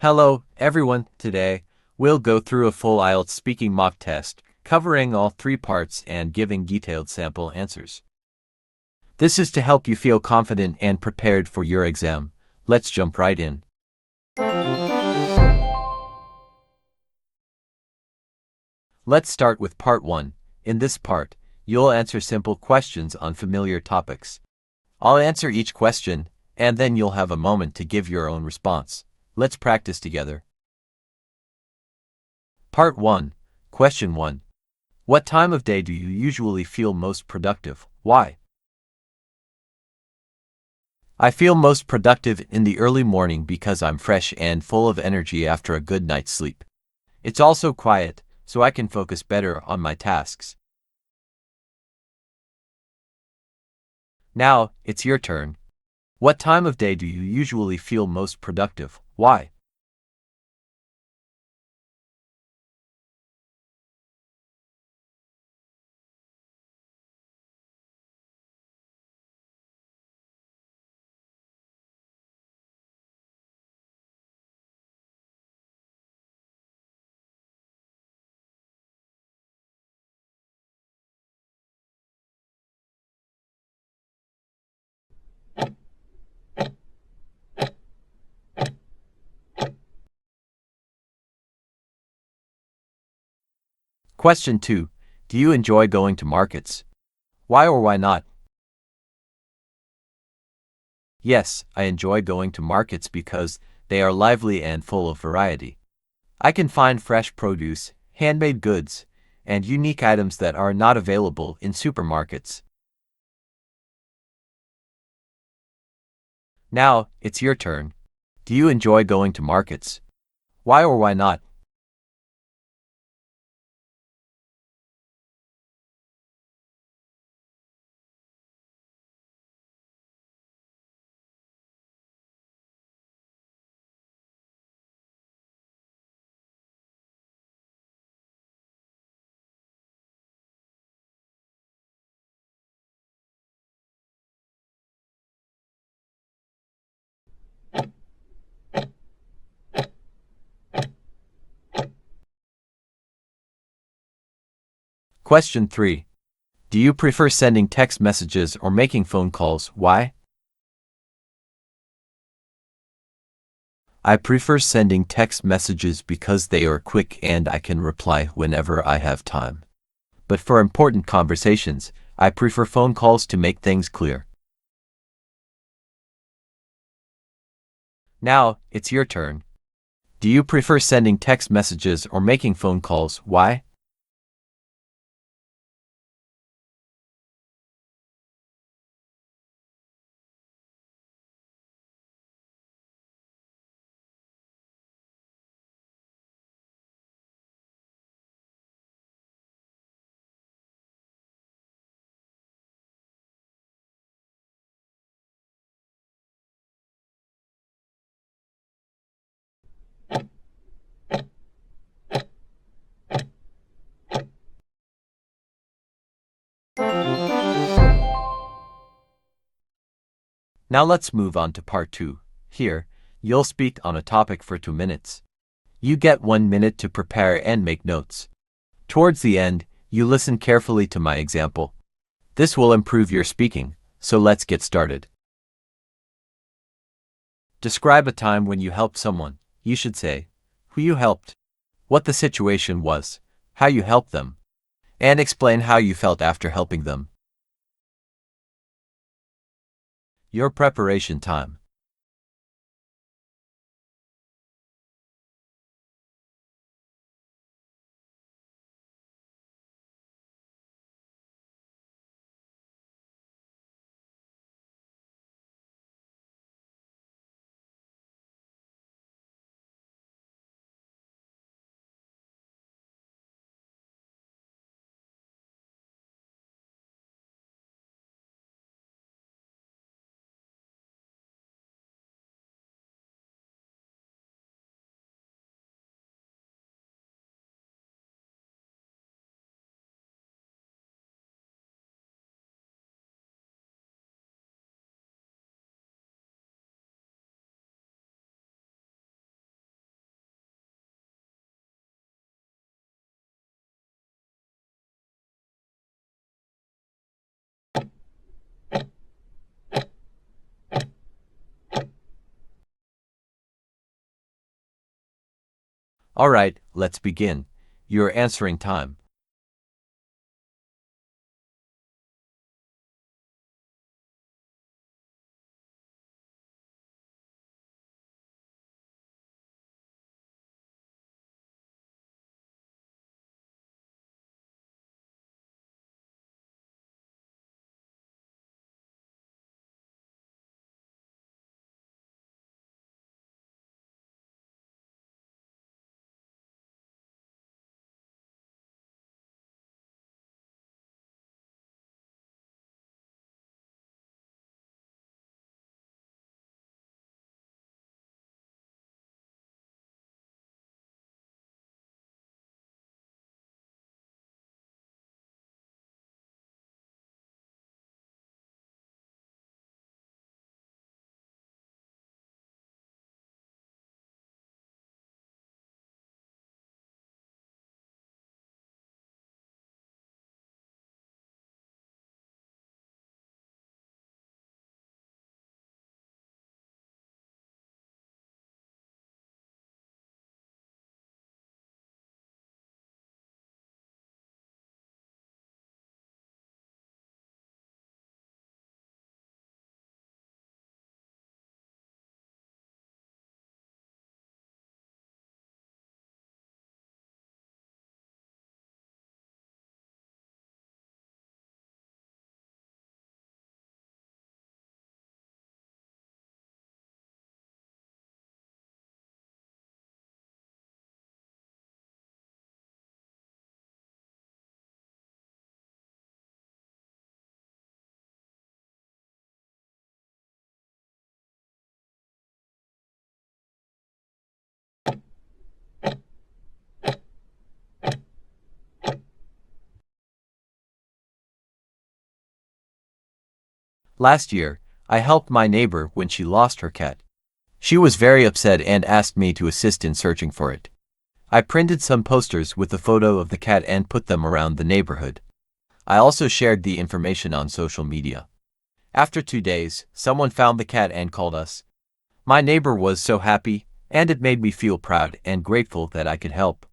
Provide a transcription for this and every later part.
Hello, everyone. Today, we'll go through a full IELTS speaking mock test, covering all three parts and giving detailed sample answers. This is to help you feel confident and prepared for your exam. Let's jump right in. Let's start with part 1. In this part, you'll answer simple questions on familiar topics. I'll answer each question, and then you'll have a moment to give your own response. Let's practice together. Part 1. Question 1. What time of day do you usually feel most productive? Why? I feel most productive in the early morning because I'm fresh and full of energy after a good night's sleep. It's also quiet, so I can focus better on my tasks. Now, it's your turn. What time of day do you usually feel most productive? Why? Question 2. Do you enjoy going to markets? Why or why not? Yes, I enjoy going to markets because they are lively and full of variety. I can find fresh produce, handmade goods, and unique items that are not available in supermarkets. Now, it's your turn. Do you enjoy going to markets? Why or why not? Question 3. Do you prefer sending text messages or making phone calls? Why? I prefer sending text messages because they are quick and I can reply whenever I have time. But for important conversations, I prefer phone calls to make things clear. Now, it's your turn. Do you prefer sending text messages or making phone calls? Why? Now let's move on to part 2. Here, you'll speak on a topic for 2 minutes. You get 1 minute to prepare and make notes. Towards the end, you listen carefully to my example. This will improve your speaking, so let's get started. Describe a time when you helped someone. You should say who you helped, what the situation was, how you helped them, and explain how you felt after helping them. Your preparation time. Alright, let's begin. Your answering time. Last year, I helped my neighbor when she lost her cat. She was very upset and asked me to assist in searching for it. I printed some posters with a photo of the cat and put them around the neighborhood. I also shared the information on social media. After 2 days, someone found the cat and called us. My neighbor was so happy, and it made me feel proud and grateful that I could help.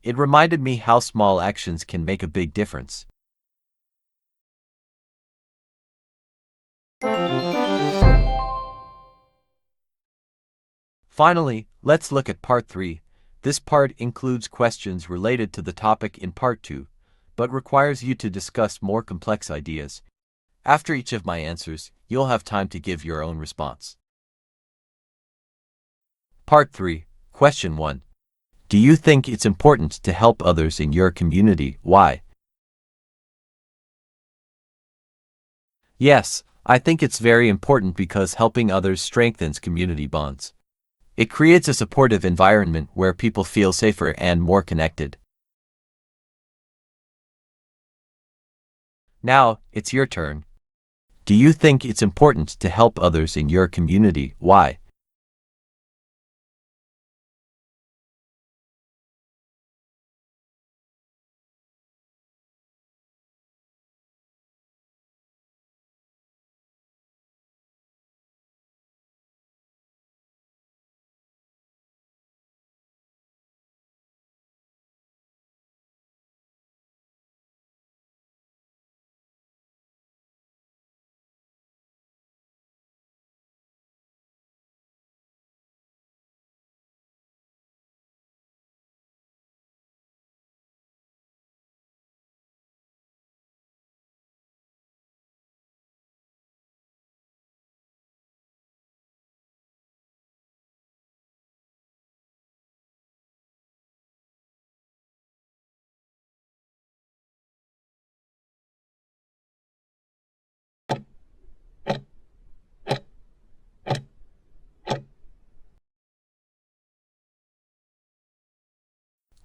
It reminded me how small actions can make a big difference. Finally, let's look at Part 3. This part includes questions related to the topic in Part 2, but requires you to discuss more complex ideas. After each of my answers, you'll have time to give your own response. Part 3, Question 1. Do you think it's important to help others in your community? Why? Yes, I think it's very important because helping others strengthens community bonds. It creates a supportive environment where people feel safer and more connected. Now, it's your turn. Do you think it's important to help others in your community? Why?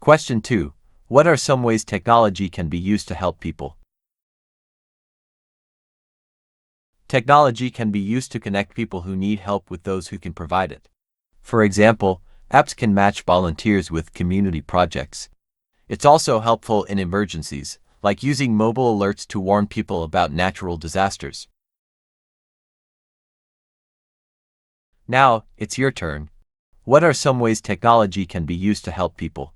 Question 2. What are some ways technology can be used to help people? Technology can be used to connect people who need help with those who can provide it. For example, apps can match volunteers with community projects. It's also helpful in emergencies, like using mobile alerts to warn people about natural disasters. Now, it's your turn. What are some ways technology can be used to help people?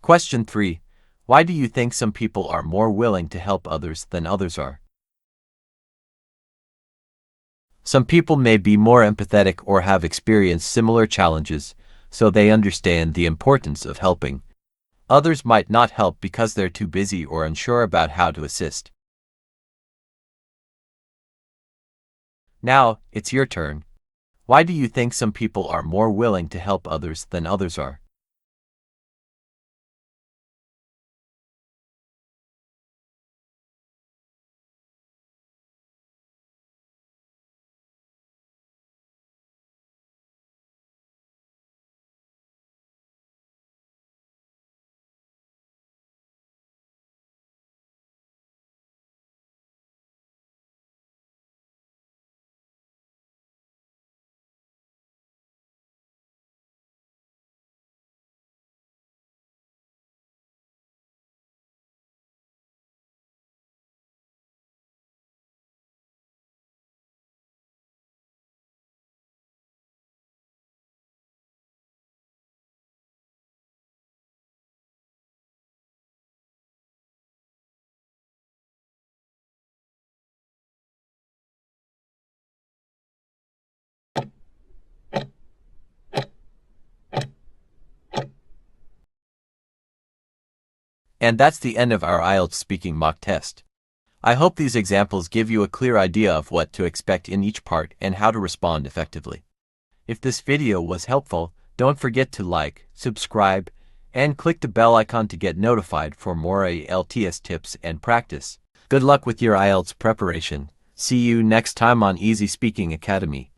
Question 3. Why do you think some people are more willing to help others than others are? Some people may be more empathetic or have experienced similar challenges, so they understand the importance of helping. Others might not help because they're too busy or unsure about how to assist. Now, it's your turn. Why do you think some people are more willing to help others than others are? And that's the end of our IELTS Speaking Mock Test. I hope these examples give you a clear idea of what to expect in each part and how to respond effectively. If this video was helpful, don't forget to like, subscribe, and click the bell icon to get notified for more IELTS tips and practice. Good luck with your IELTS preparation. See you next time on Easy Speaking Academy.